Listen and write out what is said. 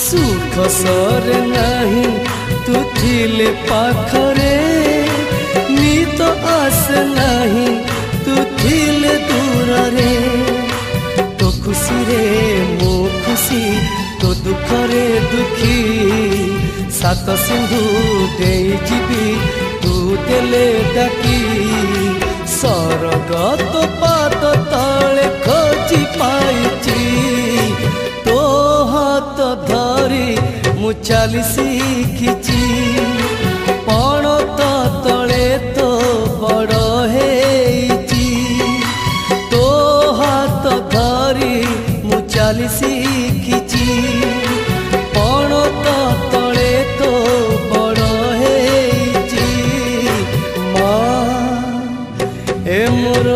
सुख सर नहीं तू थिले पाखरे नीत आस नहीं तू थिले दूर रे तो खुशी रे मो खुशी तो दुख रे दुखी सात सिंधु दे जीवी तू देले डाकी सरग तो पाद तले खोजी पाइची तो हाथ धरी मु चली शिखिची पण तो तले तो बड़ हेची तो हाथ धरी मु चली शिखिची पण तो तले तो बड़ हेची माँ ए मोर